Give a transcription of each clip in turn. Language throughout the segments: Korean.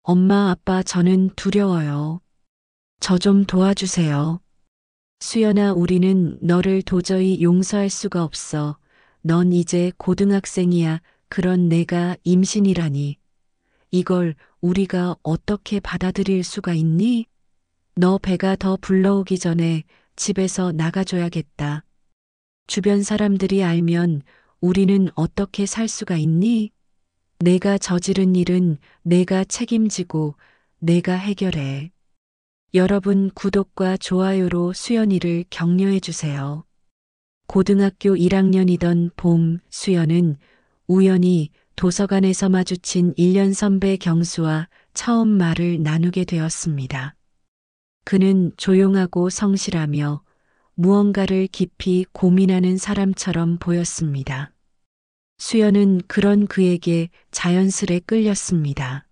엄마, 아빠, 저는 두려워요. 저 좀 도와주세요. 수연아, 우리는 너를 도저히 용서할 수가 없어. 넌 이제 고등학생이야. 그런 내가 임신이라니. 이걸 우리가 어떻게 받아들일 수가 있니? 너 배가 더 불러오기 전에 집에서 나가줘야겠다. 주변 사람들이 알면 우리는 어떻게 살 수가 있니? 내가 저지른 일은 내가 책임지고 내가 해결해. 여러분 구독과 좋아요로 수연이를 격려해 주세요. 고등학교 1학년이던 봄, 수연은 우연히 도서관에서 마주친 1년 선배 경수와 처음 말을 나누게 되었습니다. 그는 조용하고 성실하며 무언가를 깊이 고민하는 사람처럼 보였습니다. 수연은 그런 그에게 자연스레 끌렸습니다.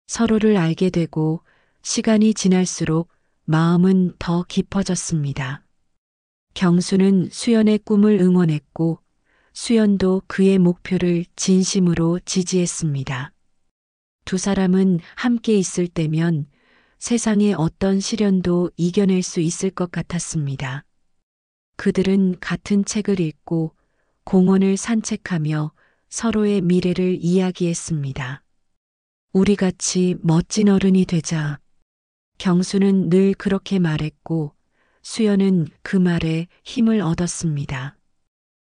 서로를 알게 되고 시간이 지날수록 마음은 더 깊어졌습니다. 경수는 수연의 꿈을 응원했고 수연도 그의 목표를 진심으로 지지했습니다. 두 사람은 함께 있을 때면 세상의 어떤 시련도 이겨낼 수 있을 것 같았습니다. 그들은 같은 책을 읽고 공원을 산책하며 서로의 미래를 이야기했습니다. 우리 같이 멋진 어른이 되자. 경수는 늘 그렇게 말했고 수연은 그 말에 힘을 얻었습니다.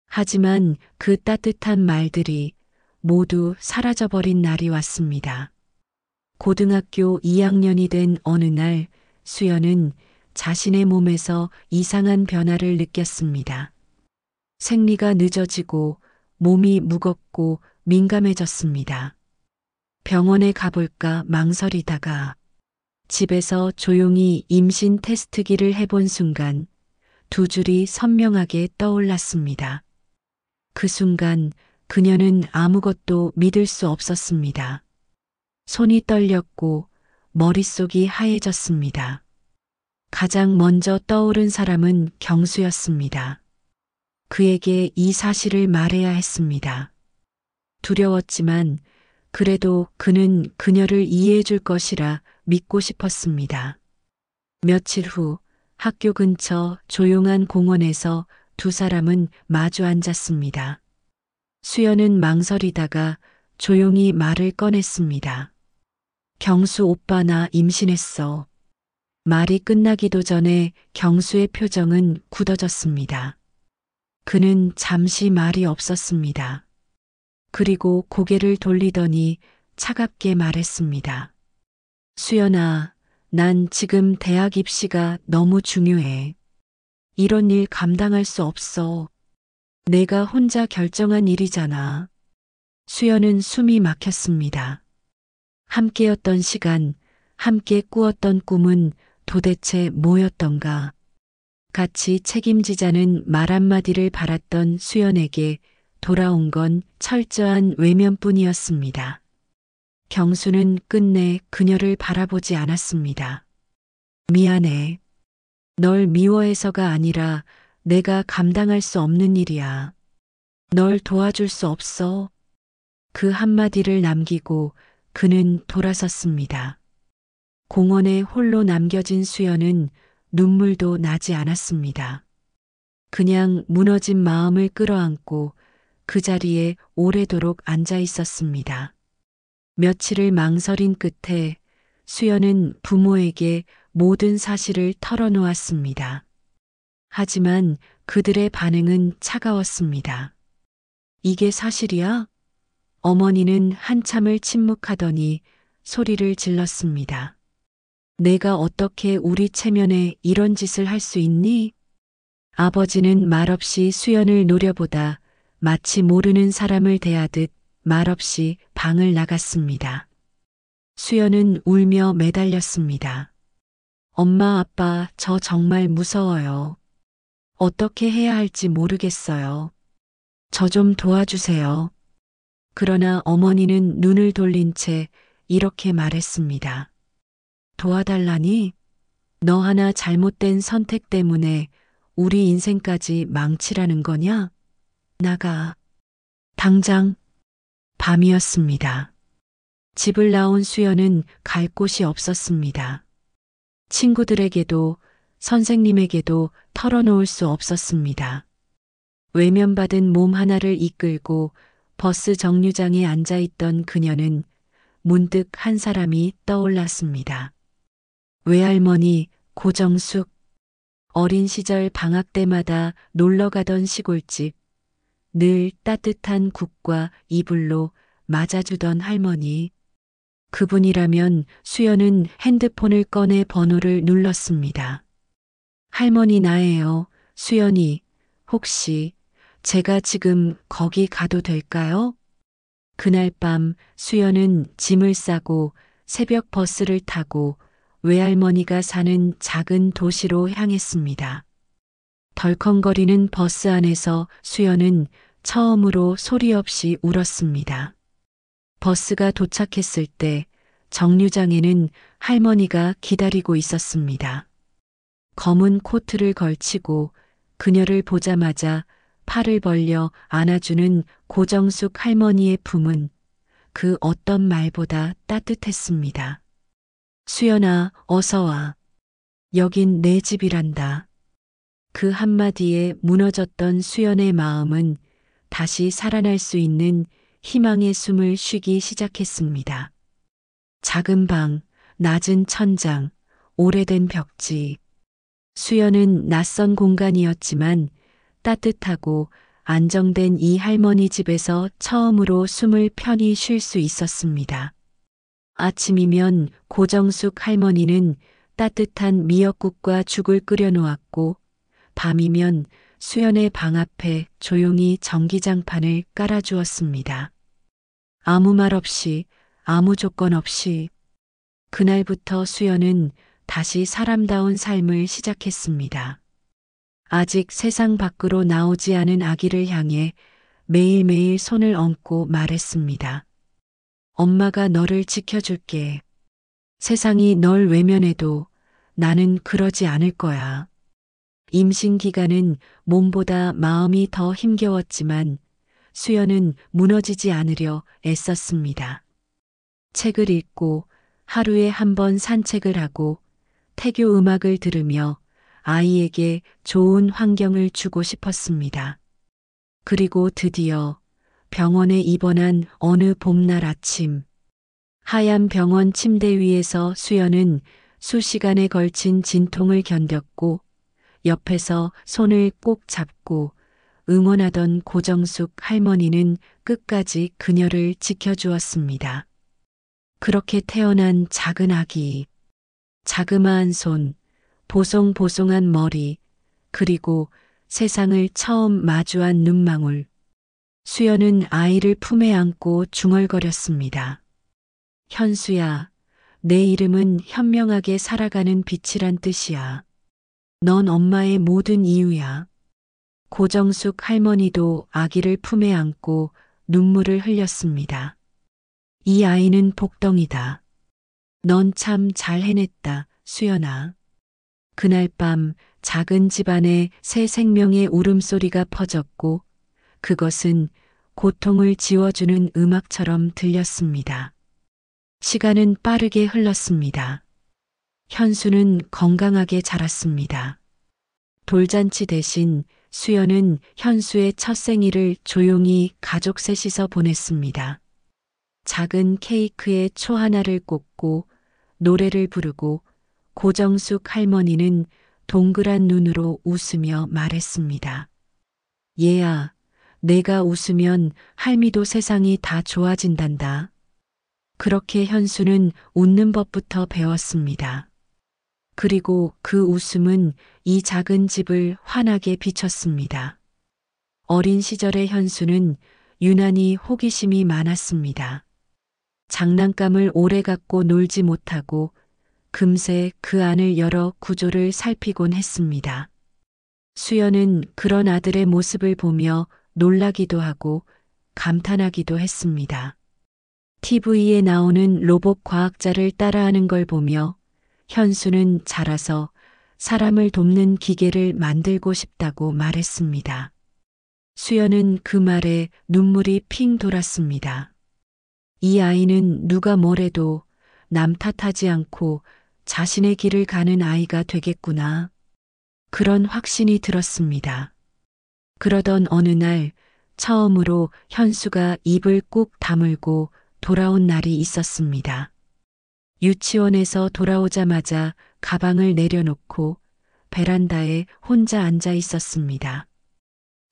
하지만 그 따뜻한 말들이 모두 사라져버린 날이 왔습니다. 고등학교 2학년이 된 어느 날 수연은 자신의 몸에서 이상한 변화를 느꼈습니다. 생리가 늦어지고 몸이 무겁고 민감해졌습니다. 병원에 가볼까 망설이다가 집에서 조용히 임신 테스트기를 해본 순간 두 줄이 선명하게 떠올랐습니다. 그 순간 그녀는 아무것도 믿을 수 없었습니다. 손이 떨렸고 머릿속이 하얘졌습니다. 가장 먼저 떠오른 사람은 경수였습니다. 그에게 이 사실을 말해야 했습니다. 두려웠지만 그래도 그는 그녀를 이해해 줄 것이라 믿고 싶었습니다. 며칠 후 학교 근처 조용한 공원에서 두 사람은 마주 앉았습니다. 수연은 망설이다가 조용히 말을 꺼냈습니다. 경수 오빠 나 임신했어. 말이 끝나기도 전에 경수의 표정은 굳어졌습니다. 그는 잠시 말이 없었습니다. 그리고 고개를 돌리더니 차갑게 말했습니다. 수연아, 난 지금 대학 입시가 너무 중요해. 이런 일 감당할 수 없어. 내가 혼자 결정한 일이잖아. 수연은 숨이 막혔습니다. 함께였던 시간, 함께 꾸었던 꿈은 도대체 뭐였던가. 같이 책임지자는 말 한마디를 바랐던 수연에게 돌아온 건 철저한 외면뿐이었습니다. 경수는 끝내 그녀를 바라보지 않았습니다. 미안해. 널 미워해서가 아니라 내가 감당할 수 없는 일이야. 널 도와줄 수 없어. 그 한마디를 남기고 그는 돌아섰습니다. 공원에 홀로 남겨진 수연은 눈물도 나지 않았습니다. 그냥 무너진 마음을 끌어안고 그 자리에 오래도록 앉아 있었습니다. 며칠을 망설인 끝에 수연은 부모에게 모든 사실을 털어놓았습니다. 하지만 그들의 반응은 차가웠습니다. 이게 사실이야? 어머니는 한참을 침묵하더니 소리를 질렀습니다. 내가 어떻게 우리 체면에 이런 짓을 할 수 있니? 아버지는 말없이 수연을 노려보다 마치 모르는 사람을 대하듯 말없이 방을 나갔습니다. 수연은 울며 매달렸습니다. 엄마, 아빠, 저 정말 무서워요. 어떻게 해야 할지 모르겠어요. 저 좀 도와주세요. 그러나 어머니는 눈을 돌린 채 이렇게 말했습니다. 도와달라니? 너 하나 잘못된 선택 때문에 우리 인생까지 망치라는 거냐? 나가. 당장. 밤이었습니다. 집을 나온 수연은 갈 곳이 없었습니다. 친구들에게도 선생님에게도 털어놓을 수 없었습니다. 외면받은 몸 하나를 이끌고 버스 정류장에 앉아 있던 그녀는 문득 한 사람이 떠올랐습니다. 외할머니 고정숙. 어린 시절 방학 때마다 놀러 가던 시골집. 늘 따뜻한 국과 이불로 맞아주던 할머니. 그분이라면 수연은 핸드폰을 꺼내 번호를 눌렀습니다. 할머니 나예요. 수연이. 혹시 제가 지금 거기 가도 될까요? 그날 밤 수연은 짐을 싸고 새벽 버스를 타고 외할머니가 사는 작은 도시로 향했습니다. 덜컹거리는 버스 안에서 수연은 처음으로 소리 없이 울었습니다. 버스가 도착했을 때 정류장에는 할머니가 기다리고 있었습니다. 검은 코트를 걸치고 그녀를 보자마자 팔을 벌려 안아주는 고정숙 할머니의 품은 그 어떤 말보다 따뜻했습니다. 수연아, 어서 와. 여긴 내 집이란다. 그 한마디에 무너졌던 수연의 마음은 다시 살아날 수 있는 희망의 숨을 쉬기 시작했습니다. 작은 방, 낮은 천장, 오래된 벽지. 수연은 낯선 공간이었지만 따뜻하고 안정된 이 할머니 집에서 처음으로 숨을 편히 쉴 수 있었습니다. 아침이면 고정숙 할머니는 따뜻한 미역국과 죽을 끓여 놓았고 밤이면 수연의 방 앞에 조용히 전기장판을 깔아주었습니다. 아무 말 없이, 아무 조건 없이 그날부터 수연은 다시 사람다운 삶을 시작했습니다. 아직 세상 밖으로 나오지 않은 아기를 향해 매일매일 손을 얹고 말했습니다. 엄마가 너를 지켜줄게. 세상이 널 외면해도 나는 그러지 않을 거야. 임신 기간은 몸보다 마음이 더 힘겨웠지만 수연은 무너지지 않으려 애썼습니다. 책을 읽고 하루에 한 번 산책을 하고 태교 음악을 들으며 아이에게 좋은 환경을 주고 싶었습니다. 그리고 드디어 병원에 입원한 어느 봄날 아침, 하얀 병원 침대 위에서 수연은 수시간에 걸친 진통을 견뎠고 옆에서 손을 꼭 잡고 응원하던 고정숙 할머니는 끝까지 그녀를 지켜주었습니다. 그렇게 태어난 작은 아기, 자그마한 손, 보송보송한 머리, 그리고 세상을 처음 마주한 눈망울. 수연은 아이를 품에 안고 중얼거렸습니다. 현수야, 내 이름은 현명하게 살아가는 빛이란 뜻이야. 넌 엄마의 모든 이유야. 고정숙 할머니도 아기를 품에 안고 눈물을 흘렸습니다. 이 아이는 복덩이다. 넌 참 잘 해냈다, 수연아. 그날 밤 작은 집안에 새 생명의 울음소리가 퍼졌고 그것은 고통을 지워주는 음악처럼 들렸습니다. 시간은 빠르게 흘렀습니다. 현수는 건강하게 자랐습니다. 돌잔치 대신 수연은 현수의 첫 생일을 조용히 가족 셋이서 보냈습니다. 작은 케이크에 초 하나를 꽂고 노래를 부르고 고정숙 할머니는 동그란 눈으로 웃으며 말했습니다. 얘야, 내가 웃으면 할미도 세상이 다 좋아진단다. 그렇게 현수는 웃는 법부터 배웠습니다. 그리고 그 웃음은 이 작은 집을 환하게 비췄습니다. 어린 시절의 현수는 유난히 호기심이 많았습니다. 장난감을 오래 갖고 놀지 못하고 금세 그 안을 열어 구조를 살피곤 했습니다. 수연은 그런 아들의 모습을 보며 놀라기도 하고 감탄하기도 했습니다. TV에 나오는 로봇 과학자를 따라하는 걸 보며 현수는 자라서 사람을 돕는 기계를 만들고 싶다고 말했습니다. 수연은 그 말에 눈물이 핑 돌았습니다. 이 아이는 누가 뭐래도 남 탓하지 않고 자신의 길을 가는 아이가 되겠구나. 그런 확신이 들었습니다. 그러던 어느 날 처음으로 현수가 입을 꾹 다물고 돌아온 날이 있었습니다. 유치원에서 돌아오자마자 가방을 내려놓고 베란다에 혼자 앉아 있었습니다.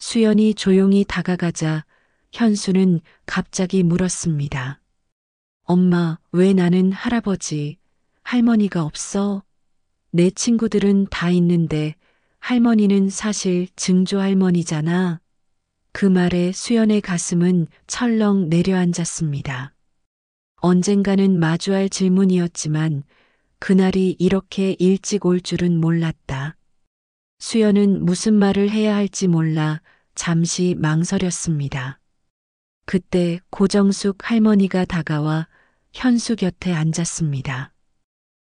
수연이 조용히 다가가자 현수는 갑자기 물었습니다. 엄마, 왜 나는 할아버지, 할머니가 없어? 내 친구들은 다 있는데 할머니는 사실 증조할머니잖아. 그 말에 수연의 가슴은 철렁 내려앉았습니다. 언젠가는 마주할 질문이었지만 그날이 이렇게 일찍 올 줄은 몰랐다. 수연은 무슨 말을 해야 할지 몰라 잠시 망설였습니다. 그때 고정숙 할머니가 다가와 현수 곁에 앉았습니다.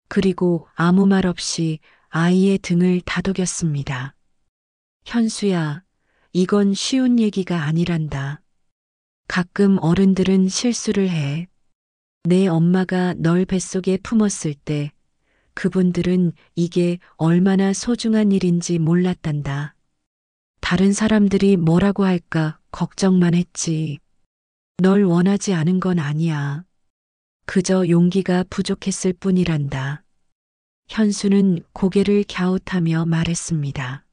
그리고 아무 말 없이 아이의 등을 다독였습니다. 현수야, 이건 쉬운 얘기가 아니란다. 가끔 어른들은 실수를 해. 내 엄마가 널 뱃속에 품었을 때 그분들은 이게 얼마나 소중한 일인지 몰랐단다. 다른 사람들이 뭐라고 할까 걱정만 했지. 널 원하지 않은 건 아니야. 그저 용기가 부족했을 뿐이란다. 현수는 고개를 갸웃하며 말했습니다.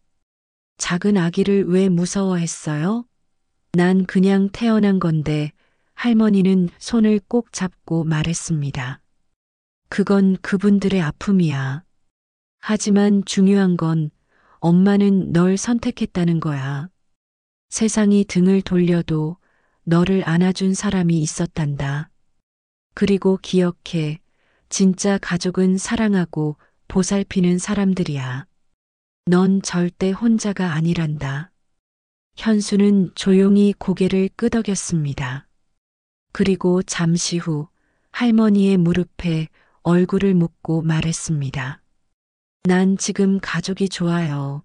작은 아기를 왜 무서워했어요? 난 그냥 태어난 건데 할머니는 손을 꼭 잡고 말했습니다. 그건 그분들의 아픔이야. 하지만 중요한 건 엄마는 널 선택했다는 거야. 세상이 등을 돌려도 너를 안아준 사람이 있었단다. 그리고 기억해. 진짜 가족은 사랑하고 보살피는 사람들이야. 넌 절대 혼자가 아니란다. 현수는 조용히 고개를 끄덕였습니다. 그리고 잠시 후 할머니의 무릎에 얼굴을 묻고 말했습니다. 난 지금 가족이 좋아요.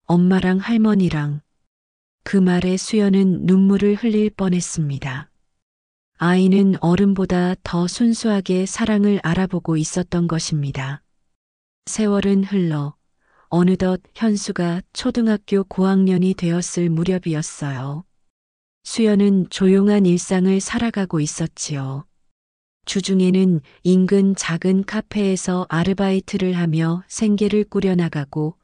엄마랑 할머니랑. 그 말에 수연은 눈물을 흘릴 뻔했습니다. 아이는 어른보다 더 순수하게 사랑을 알아보고 있었던 것입니다. 세월은 흘러 어느덧 현수가 초등학교 고학년이 되었을 무렵이었어요. 수연은 조용한 일상을 살아가고 있었지요. 주중에는 인근 작은 카페에서 아르바이트를 하며 생계를 꾸려나가고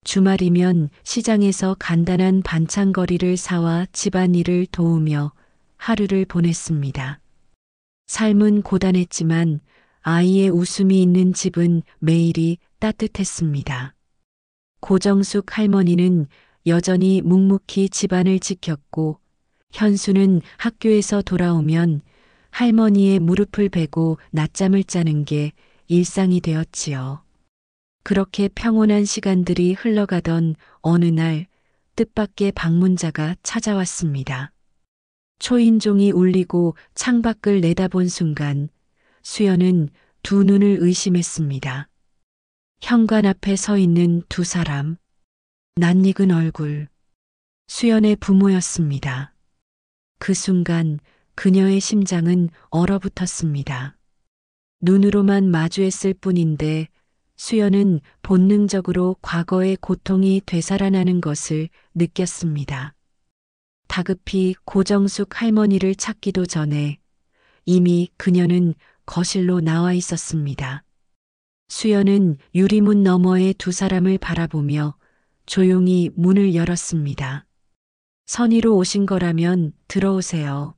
주말이면 시장에서 간단한 반찬거리를 사와 집안일을 도우며 하루를 보냈습니다. 삶은 고단했지만 아이의 웃음이 있는 집은 매일이 따뜻했습니다. 고정숙 할머니는 여전히 묵묵히 집안을 지켰고 현수는 학교에서 돌아오면 할머니의 무릎을 베고 낮잠을 자는 게 일상이 되었지요. 그렇게 평온한 시간들이 흘러가던 어느 날 뜻밖의 방문자가 찾아왔습니다. 초인종이 울리고 창밖을 내다본 순간 수연은 두 눈을 의심했습니다. 현관 앞에 서 있는 두 사람, 낯익은 얼굴, 수연의 부모였습니다. 그 순간 그녀의 심장은 얼어붙었습니다. 눈으로만 마주했을 뿐인데 수연은 본능적으로 과거의 고통이 되살아나는 것을 느꼈습니다. 다급히 고정숙 할머니를 찾기도 전에 이미 그녀는 거실로 나와 있었습니다. 수연은 유리문 너머의 두 사람을 바라보며 조용히 문을 열었습니다. 선의로 오신 거라면 들어오세요.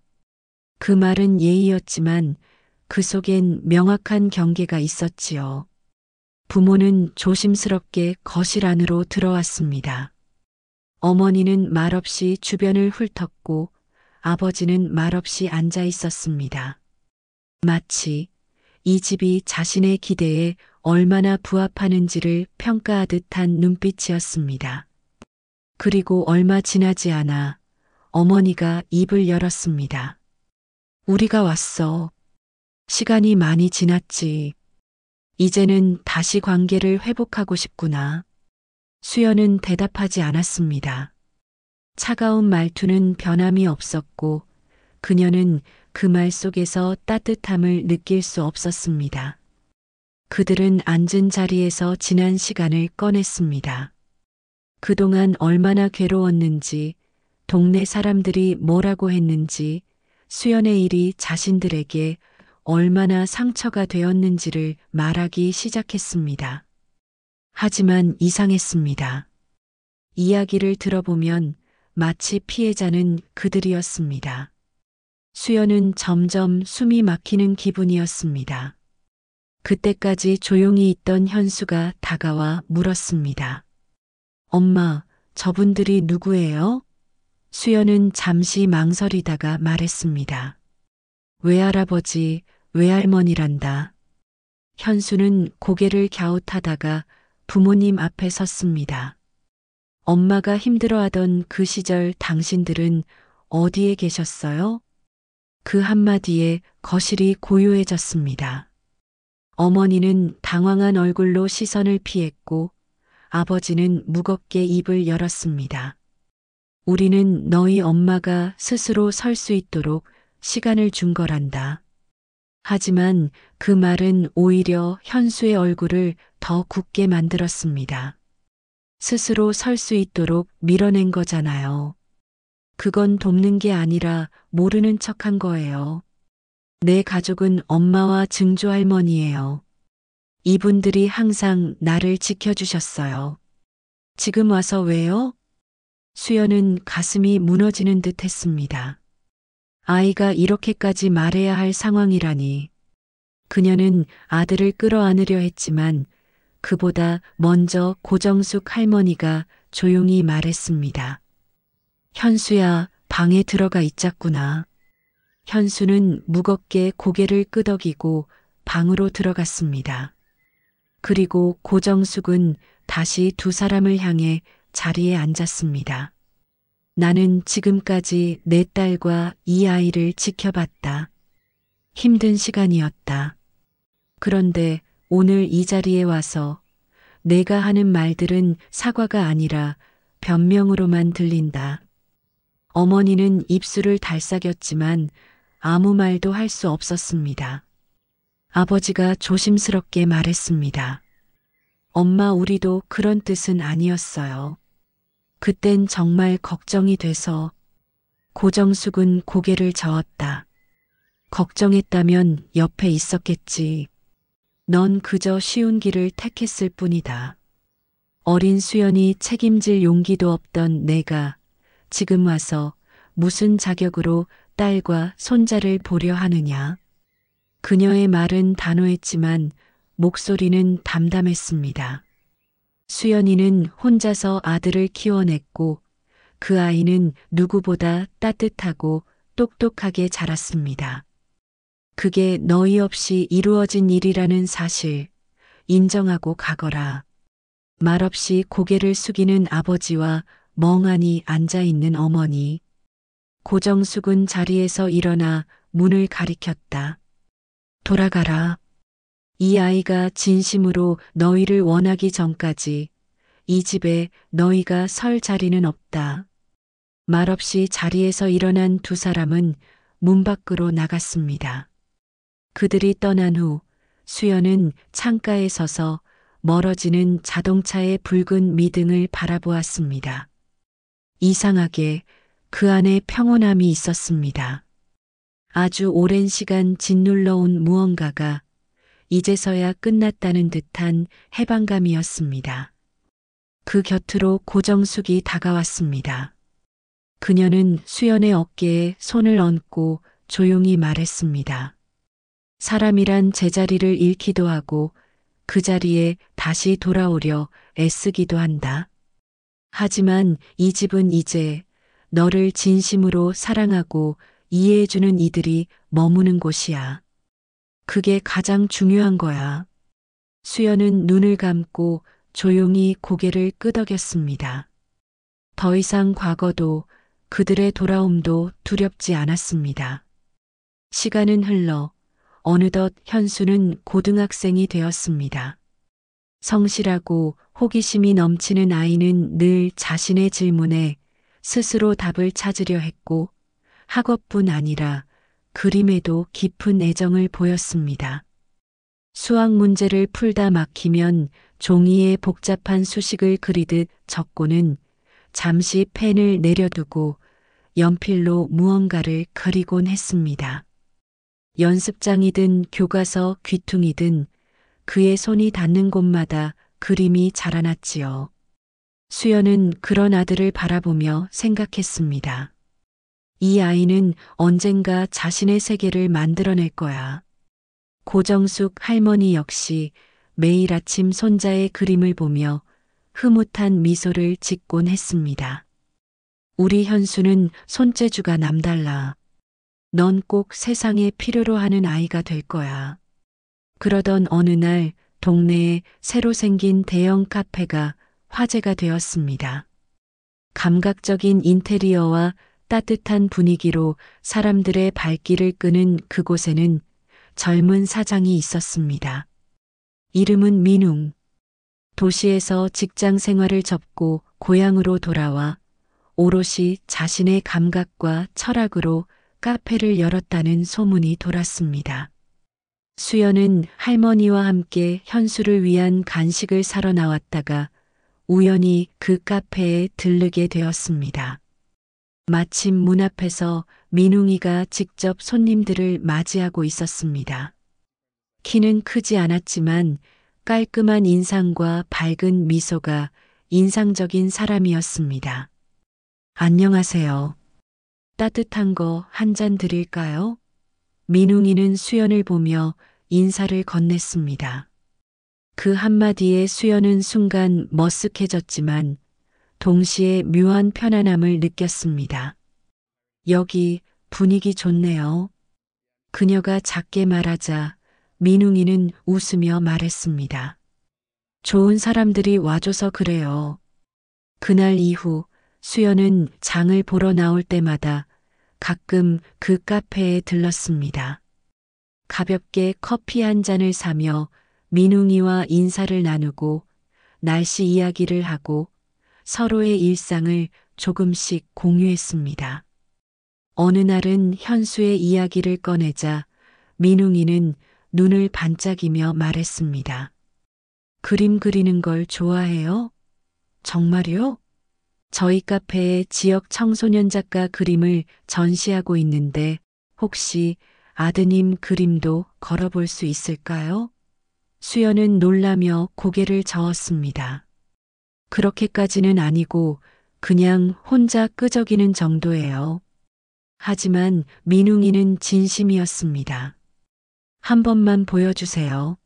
그 말은 예의였지만 그 속엔 명확한 경계가 있었지요. 부모는 조심스럽게 거실 안으로 들어왔습니다. 어머니는 말없이 주변을 훑었고 아버지는 말없이 앉아 있었습니다. 마치 이 집이 자신의 기대에 얼마나 부합하는지를 평가하듯 한 눈빛이었습니다. 그리고 얼마 지나지 않아 어머니가 입을 열었습니다. 우리가 왔어. 시간이 많이 지났지. 이제는 다시 관계를 회복하고 싶구나. 수연은 대답하지 않았습니다. 차가운 말투는 변함이 없었고 그녀는 그 말 속에서 따뜻함을 느낄 수 없었습니다. 그들은 앉은 자리에서 지난 시간을 꺼냈습니다. 그동안 얼마나 괴로웠는지, 동네 사람들이 뭐라고 했는지, 수연의 일이 자신들에게 얼마나 상처가 되었는지를 말하기 시작했습니다. 하지만 이상했습니다. 이야기를 들어보면 마치 피해자는 그들이었습니다. 수연은 점점 숨이 막히는 기분이었습니다. 그때까지 조용히 있던 현수가 다가와 물었습니다. 엄마, 저분들이 누구예요? 수연은 잠시 망설이다가 말했습니다. 외할아버지, 외할머니란다. 현수는 고개를 갸웃하다가 부모님 앞에 섰습니다. 엄마가 힘들어하던 그 시절 당신들은 어디에 계셨어요? 그 한마디에 거실이 고요해졌습니다. 어머니는 당황한 얼굴로 시선을 피했고 아버지는 무겁게 입을 열었습니다. 우리는 너희 엄마가 스스로 설 수 있도록 시간을 준 거란다. 하지만 그 말은 오히려 현수의 얼굴을 더 굳게 만들었습니다. 스스로 설 수 있도록 밀어낸 거잖아요. 그건 돕는 게 아니라 모르는 척한 거예요. 내 가족은 엄마와 증조할머니예요. 이분들이 항상 나를 지켜주셨어요. 지금 와서 왜요? 수연은 가슴이 무너지는 듯 했습니다. 아이가 이렇게까지 말해야 할 상황이라니. 그녀는 아들을 끌어안으려 했지만 그보다 먼저 고정숙 할머니가 조용히 말했습니다. 현수야, 방에 들어가 있자꾸나. 현수는 무겁게 고개를 끄덕이고 방으로 들어갔습니다. 그리고 고정숙은 다시 두 사람을 향해 자리에 앉았습니다. 나는 지금까지 내 딸과 이 아이를 지켜봤다. 힘든 시간이었다. 그런데 오늘 이 자리에 와서 내가 하는 말들은 사과가 아니라 변명으로만 들린다. 어머니는 입술을 달싹였지만 아무 말도 할 수 없었습니다. 아버지가 조심스럽게 말했습니다. 엄마, 우리도 그런 뜻은 아니었어요. 그땐 정말 걱정이 돼서. 고정숙은 고개를 저었다. 걱정했다면 옆에 있었겠지. 넌 그저 쉬운 길을 택했을 뿐이다. 어린 수연이 책임질 용기도 없던 내가 지금 와서 무슨 자격으로 딸과 손자를 보려 하느냐. 그녀의 말은 단호했지만 목소리는 담담했습니다. 수연이는 혼자서 아들을 키워냈고 그 아이는 누구보다 따뜻하고 똑똑하게 자랐습니다. 그게 너희 없이 이루어진 일이라는 사실 인정하고 가거라. 말없이 고개를 숙이는 아버지와 멍하니 앉아있는 어머니. 고정숙은 자리에서 일어나 문을 가리켰다. 돌아가라. 이 아이가 진심으로 너희를 원하기 전까지 이 집에 너희가 설 자리는 없다. 말없이 자리에서 일어난 두 사람은 문 밖으로 나갔습니다. 그들이 떠난 후 수연은 창가에 서서 멀어지는 자동차의 붉은 미등을 바라보았습니다. 이상하게 그 안에 평온함이 있었습니다. 아주 오랜 시간 짓눌러온 무언가가 이제서야 끝났다는 듯한 해방감이었습니다. 그 곁으로 고정숙이 다가왔습니다. 그녀는 수연의 어깨에 손을 얹고 조용히 말했습니다. 사람이란 제자리를 잃기도 하고 그 자리에 다시 돌아오려 애쓰기도 한다. 하지만 이 집은 이제 너를 진심으로 사랑하고 이해해주는 이들이 머무는 곳이야. 그게 가장 중요한 거야. 수연은 눈을 감고 조용히 고개를 끄덕였습니다. 더 이상 과거도 그들의 돌아옴도 두렵지 않았습니다. 시간은 흘러 어느덧 현수는 고등학생이 되었습니다. 성실하고 호기심이 넘치는 아이는 늘 자신의 질문에 스스로 답을 찾으려 했고 학업뿐 아니라 그림에도 깊은 애정을 보였습니다. 수학 문제를 풀다 막히면 종이에 복잡한 수식을 그리듯 적고는 잠시 펜을 내려두고 연필로 무언가를 그리곤 했습니다. 연습장이든 교과서 귀퉁이든 그의 손이 닿는 곳마다 그림이 자라났지요. 수연은 그런 아들을 바라보며 생각했습니다. 이 아이는 언젠가 자신의 세계를 만들어낼 거야. 고정숙 할머니 역시 매일 아침 손자의 그림을 보며 흐뭇한 미소를 짓곤 했습니다. 우리 현수는 손재주가 남달라. 넌 꼭 세상에 필요로 하는 아이가 될 거야. 그러던 어느 날 동네에 새로 생긴 대형 카페가 화제가 되었습니다. 감각적인 인테리어와 따뜻한 분위기로 사람들의 발길을 끄는 그곳에는 젊은 사장이 있었습니다. 이름은 민웅. 도시에서 직장 생활을 접고 고향으로 돌아와 오롯이 자신의 감각과 철학으로 카페를 열었다는 소문이 돌았습니다. 수연은 할머니와 함께 현수를 위한 간식을 사러 나왔다가 우연히 그 카페에 들르게 되었습니다. 마침 문 앞에서 민웅이가 직접 손님들을 맞이하고 있었습니다. 키는 크지 않았지만 깔끔한 인상과 밝은 미소가 인상적인 사람이었습니다. 안녕하세요. 따뜻한 거 한 잔 드릴까요? 민웅이는 수연을 보며 인사를 건넸습니다. 그 한마디에 수연은 순간 머쓱해졌지만 동시에 묘한 편안함을 느꼈습니다. 여기 분위기 좋네요. 그녀가 작게 말하자 민웅이는 웃으며 말했습니다. 좋은 사람들이 와줘서 그래요. 그날 이후 수연은 장을 보러 나올 때마다 가끔 그 카페에 들렀습니다. 가볍게 커피 한 잔을 사며 민웅이와 인사를 나누고 날씨 이야기를 하고 서로의 일상을 조금씩 공유했습니다. 어느 날은 현수의 이야기를 꺼내자 민웅이는 눈을 반짝이며 말했습니다. 그림 그리는 걸 좋아해요? 정말요? 저희 카페에 지역 청소년 작가 그림을 전시하고 있는데 혹시 아드님 그림도 걸어볼 수 있을까요? 수연은 놀라며 고개를 저었습니다. 그렇게까지는 아니고 그냥 혼자 끄적이는 정도예요. 하지만 민웅이는 진심이었습니다. 한 번만 보여주세요.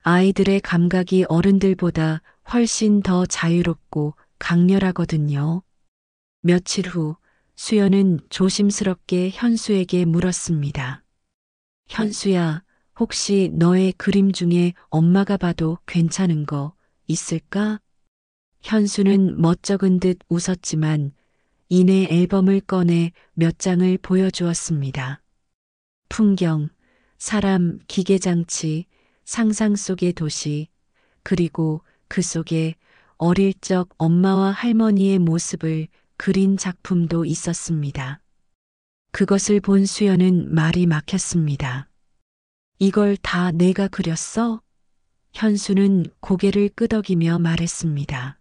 아이들의 감각이 어른들보다 훨씬 더 자유롭고 강렬하거든요. 며칠 후 수연은 조심스럽게 현수에게 물었습니다. 현수야, 혹시 너의 그림 중에 엄마가 봐도 괜찮은 거 있을까? 현수는 멋쩍은 듯 웃었지만 이내 앨범을 꺼내 몇 장을 보여주었습니다. 풍경, 사람, 기계장치, 상상 속의 도시, 그리고 그 속에 어릴 적 엄마와 할머니의 모습을 그린 작품도 있었습니다. 그것을 본 수연은 말이 막혔습니다. 이걸 다 내가 그렸어? 현수는 고개를 끄덕이며 말했습니다.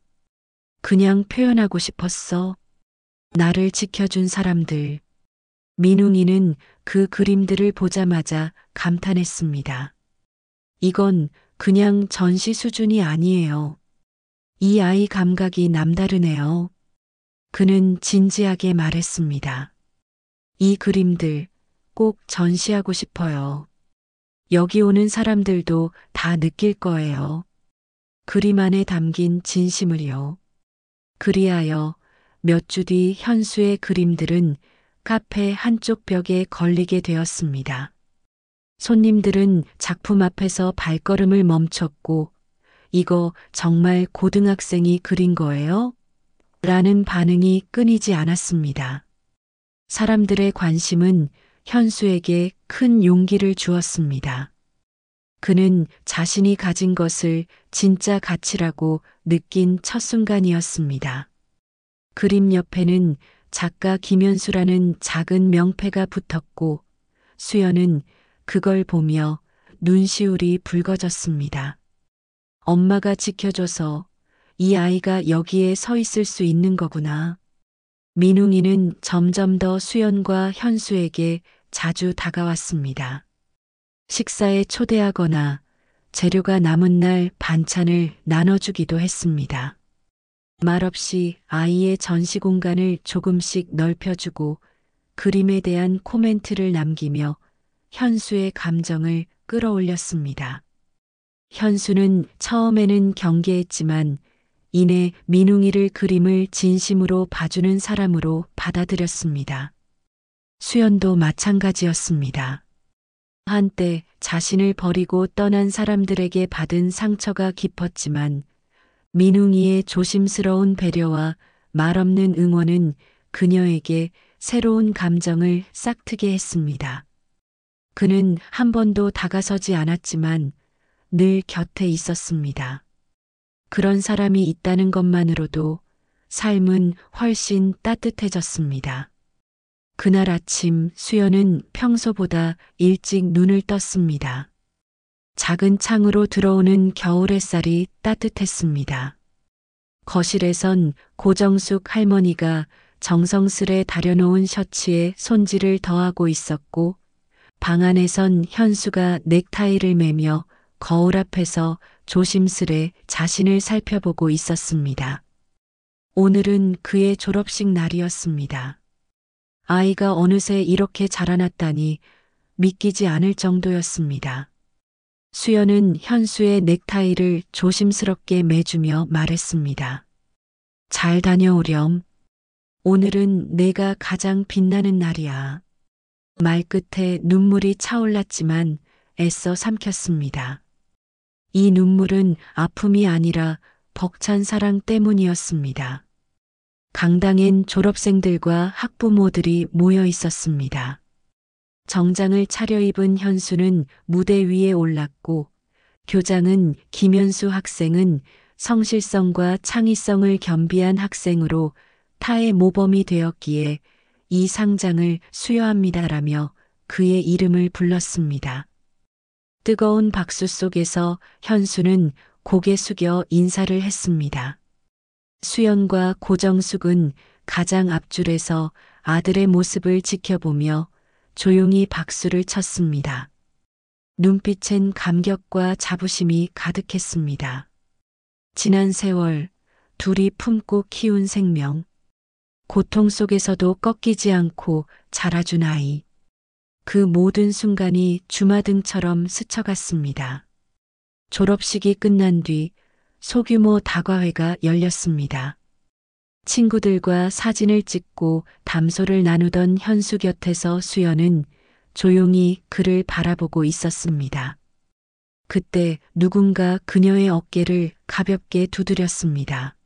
그냥 표현하고 싶었어. 나를 지켜준 사람들. 민웅이는 그 그림들을 보자마자 감탄했습니다. 이건 그냥 전시 수준이 아니에요. 이 아이 감각이 남다르네요. 그는 진지하게 말했습니다. 이 그림들 꼭 전시하고 싶어요. 여기 오는 사람들도 다 느낄 거예요. 그림 안에 담긴 진심을요. 그리하여 몇 주 뒤 현수의 그림들은 카페 한쪽 벽에 걸리게 되었습니다. 손님들은 작품 앞에서 발걸음을 멈췄고 이거 정말 고등학생이 그린 거예요? 라는 반응이 끊이지 않았습니다. 사람들의 관심은 현수에게 큰 용기를 주었습니다. 그는 자신이 가진 것을 진짜 가치라고 느낀 첫 순간이었습니다. 그림 옆에는 작가 김현수라는 작은 명패가 붙었고 수연은 그걸 보며 눈시울이 붉어졌습니다. 엄마가 지켜줘서 이 아이가 여기에 서 있을 수 있는 거구나. 민웅이는 점점 더 수연과 현수에게 자주 다가왔습니다. 식사에 초대하거나 재료가 남은 날 반찬을 나눠주기도 했습니다. 말없이 아이의 전시 공간을 조금씩 넓혀주고 그림에 대한 코멘트를 남기며 현수의 감정을 끌어올렸습니다. 현수는 처음에는 경계했지만 이내 민웅이를 그림을 진심으로 봐주는 사람으로 받아들였습니다. 수연도 마찬가지였습니다. 한때 자신을 버리고 떠난 사람들에게 받은 상처가 깊었지만 민웅이의 조심스러운 배려와 말없는 응원은 그녀에게 새로운 감정을 싹트게 했습니다. 그는 한 번도 다가서지 않았지만 늘 곁에 있었습니다. 그런 사람이 있다는 것만으로도 삶은 훨씬 따뜻해졌습니다. 그날 아침 수연은 평소보다 일찍 눈을 떴습니다. 작은 창으로 들어오는 겨울 햇살이 따뜻했습니다. 거실에선 고정숙 할머니가 정성스레 다려놓은 셔츠에 손질을 더하고 있었고 방 안에선 현수가 넥타이를 매며 거울 앞에서 조심스레 자신을 살펴보고 있었습니다. 오늘은 그의 졸업식 날이었습니다. 아이가 어느새 이렇게 자라났다니 믿기지 않을 정도였습니다. 수연은 현수의 넥타이를 조심스럽게 매주며 말했습니다. 잘 다녀오렴. 오늘은 내가 가장 빛나는 날이야. 말끝에 눈물이 차올랐지만 애써 삼켰습니다. 이 눈물은 아픔이 아니라 벅찬 사랑 때문이었습니다. 강당엔 졸업생들과 학부모들이 모여 있었습니다. 정장을 차려입은 현수는 무대 위에 올랐고 교장은 김현수 학생은 성실성과 창의성을 겸비한 학생으로 타의 모범이 되었기에 이 상장을 수여합니다라며 그의 이름을 불렀습니다. 뜨거운 박수 속에서 현수는 고개 숙여 인사를 했습니다. 수연과 고정숙은 가장 앞줄에서 아들의 모습을 지켜보며 조용히 박수를 쳤습니다. 눈빛엔 감격과 자부심이 가득했습니다. 지난 세월 둘이 품고 키운 생명, 고통 속에서도 꺾이지 않고 자라준 아이. 그 모든 순간이 주마등처럼 스쳐갔습니다. 졸업식이 끝난 뒤 소규모 다과회가 열렸습니다. 친구들과 사진을 찍고 담소를 나누던 현수 곁에서 수연은 조용히 그를 바라보고 있었습니다. 그때 누군가 그녀의 어깨를 가볍게 두드렸습니다.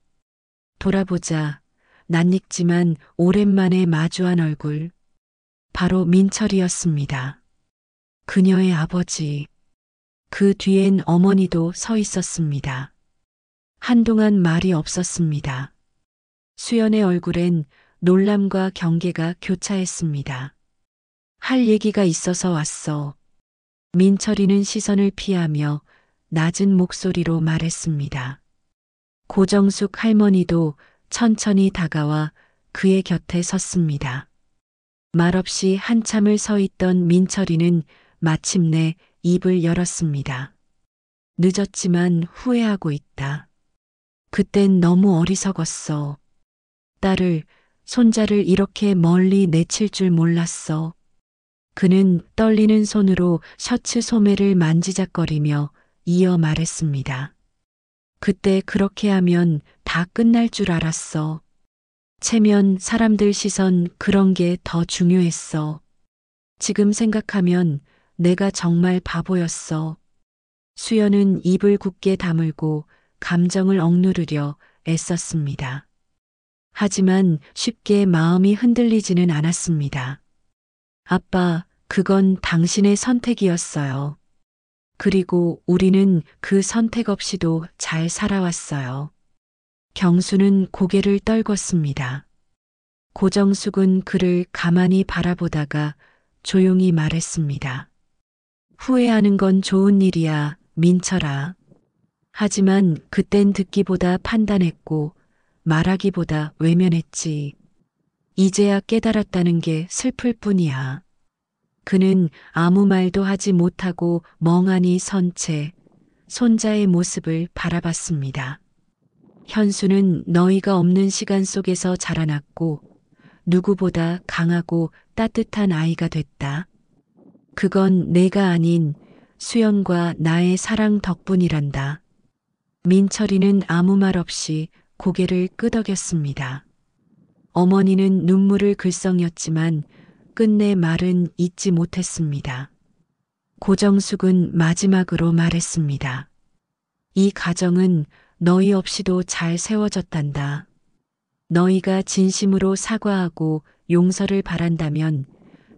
돌아보자 낯익지만 오랜만에 마주한 얼굴. 바로 민철이었습니다. 그녀의 아버지. 그 뒤엔 어머니도 서 있었습니다. 한동안 말이 없었습니다. 수연의 얼굴엔 놀람과 경계가 교차했습니다. 할 얘기가 있어서 왔어. 민철이는 시선을 피하며 낮은 목소리로 말했습니다. 고정숙 할머니도 천천히 다가와 그의 곁에 섰습니다. 말없이 한참을 서 있던 민철이는 마침내 입을 열었습니다. 늦었지만 후회하고 있다. 그땐 너무 어리석었어. 딸을, 손자를 이렇게 멀리 내칠 줄 몰랐어. 그는 떨리는 손으로 셔츠 소매를 만지작거리며 이어 말했습니다. 그때 그렇게 하면 다 끝날 줄 알았어. 체면, 사람들 시선 그런 게 더 중요했어. 지금 생각하면 내가 정말 바보였어. 수연은 입을 굳게 다물고 감정을 억누르려 애썼습니다. 하지만 쉽게 마음이 흔들리지는 않았습니다. 아빠, 그건 당신의 선택이었어요. 그리고 우리는 그 선택 없이도 잘 살아왔어요. 경수는 고개를 떨궜습니다. 고정숙은 그를 가만히 바라보다가 조용히 말했습니다. 후회하는 건 좋은 일이야, 민철아. 하지만 그땐 듣기보다 판단했고 말하기보다 외면했지. 이제야 깨달았다는 게 슬플 뿐이야. 그는 아무 말도 하지 못하고 멍하니 선 채 손자의 모습을 바라봤습니다. 현수는 너희가 없는 시간 속에서 자라났고 누구보다 강하고 따뜻한 아이가 됐다. 그건 내가 아닌 수연과 나의 사랑 덕분이란다. 민철이는 아무 말 없이 고개를 끄덕였습니다. 어머니는 눈물을 글썽였지만 끝내 말은 잊지 못했습니다. 고정숙은 마지막으로 말했습니다. 이 가정은 너희 없이도 잘 세워졌단다. 너희가 진심으로 사과하고 용서를 바란다면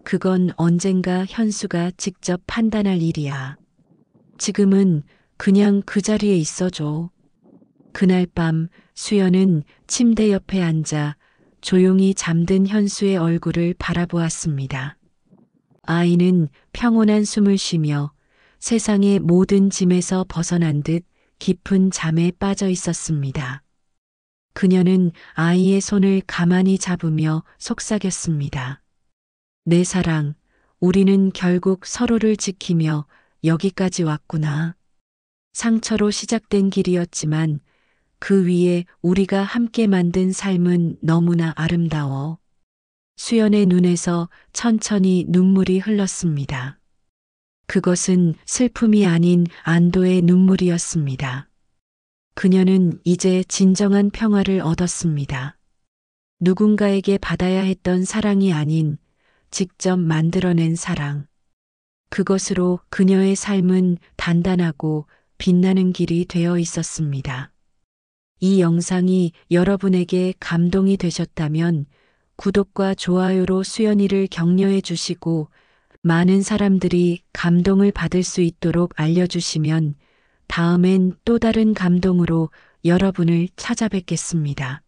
그건 언젠가 현수가 직접 판단할 일이야. 지금은 그냥 그 자리에 있어줘. 그날 밤 수연은 침대 옆에 앉아 조용히 잠든 현수의 얼굴을 바라보았습니다. 아이는 평온한 숨을 쉬며 세상의 모든 짐에서 벗어난 듯 깊은 잠에 빠져 있었습니다. 그녀는 아이의 손을 가만히 잡으며 속삭였습니다. 내 사랑, 우리는 결국 서로를 지키며 여기까지 왔구나. 상처로 시작된 길이었지만 그 위에 우리가 함께 만든 삶은 너무나 아름다워. 수연의 눈에서 천천히 눈물이 흘렀습니다. 그것은 슬픔이 아닌 안도의 눈물이었습니다. 그녀는 이제 진정한 평화를 얻었습니다. 누군가에게 받아야 했던 사랑이 아닌 직접 만들어낸 사랑. 그것으로 그녀의 삶은 단단하고 빛나는 길이 되어 있었습니다. 이 영상이 여러분에게 감동이 되셨다면 구독과 좋아요로 수연이를 격려해 주시고 많은 사람들이 감동을 받을 수 있도록 알려주시면 다음엔 또 다른 감동으로 여러분을 찾아뵙겠습니다.